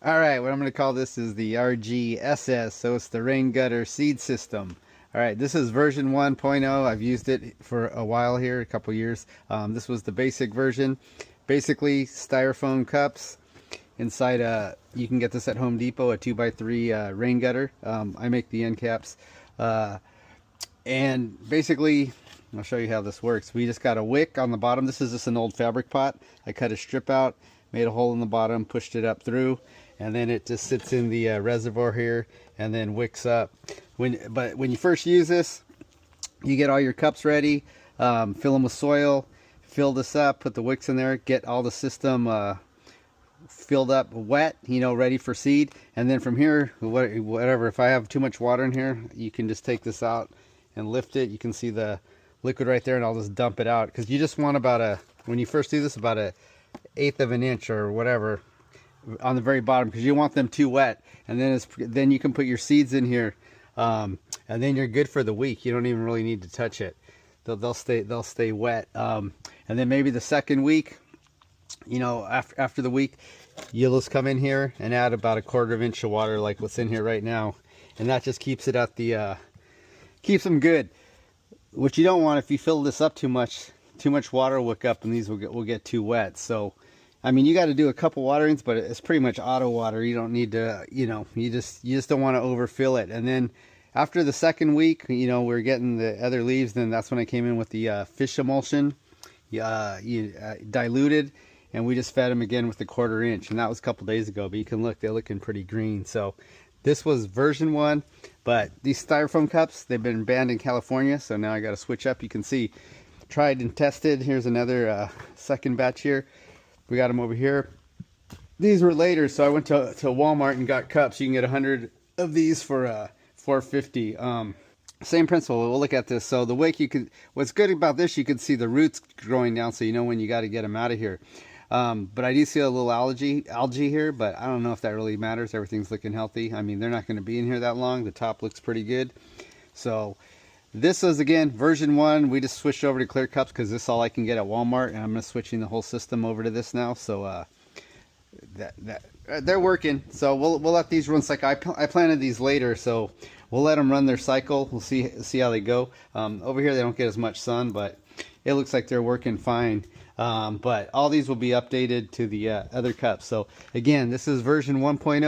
All right, what I'm going to call this is the RGSS, so it's the rain gutter seed system. All right, this is version 1.0. I've used it for a while here, a couple years. This was the basic version. Basically, styrofoam cups inside you can get this at Home Depot, a 2x3 rain gutter. I make the end caps. And basically, I'll show you how this works. We just got a wick on the bottom. This is just an old fabric pot. I cut a strip out, made a hole in the bottom, pushed it up through, and then it just sits in the reservoir here and then wicks up. But when you first use this, you get all your cups ready, fill them with soil, fill this up, put the wicks in there, get all the system filled up wet, ready for seed. And then from here, whatever, if I have too much water in here, you can just take this out and lift it. You can see the liquid right there, and I'll just dump it out, because you just want about when you first do this, about 1/8 of an inch or whatever on the very bottom, because you want them too wet. And then you can put your seeds in here, and then you're good for the week. You don't even really need to touch it. They'll stay wet. And then maybe the second week, after the week, you'll just come in here and add about 1/4 inch of water, like what's in here right now, and that just keeps it at the keeps them good. What you don't want, if you fill this up too much water will wick up, and these will get too wet. So I mean, you got to do a couple waterings, but it's pretty much auto water. You don't need to, you just don't want to overfill it. And then after the second week, we're getting the other leaves. Then that's when I came in with the fish emulsion, diluted, and we just fed them again with the 1/4 inch. And that was a couple days ago. But you can look, they're looking pretty green. So this was version 1. But these styrofoam cups, they've been banned in California. So now I got to switch up. You can see, tried and tested. Here's another second batch here. We got them over here. These were later, so I went to Walmart and got cups. You can get 100 of these for $4.50. Same principle. We'll look at this. So the wick, what's good about this, you can see the roots growing down, so you know when you got to get them out of here. But I do see a little algae here, but I don't know if that really matters. Everything's looking healthy. I mean, they're not going to be in here that long. The top looks pretty good. So this is, again, version 1. We just switched over to clear cups because this is all I can get at Walmart, and I'm switching the whole system over to this now. So they're working. So we'll let these run. Like I planted these later, so we'll let them run their cycle. We'll see how they go. Over here they don't get as much sun, but it looks like they're working fine. But all these will be updated to the other cups. So again, this is version 1.0.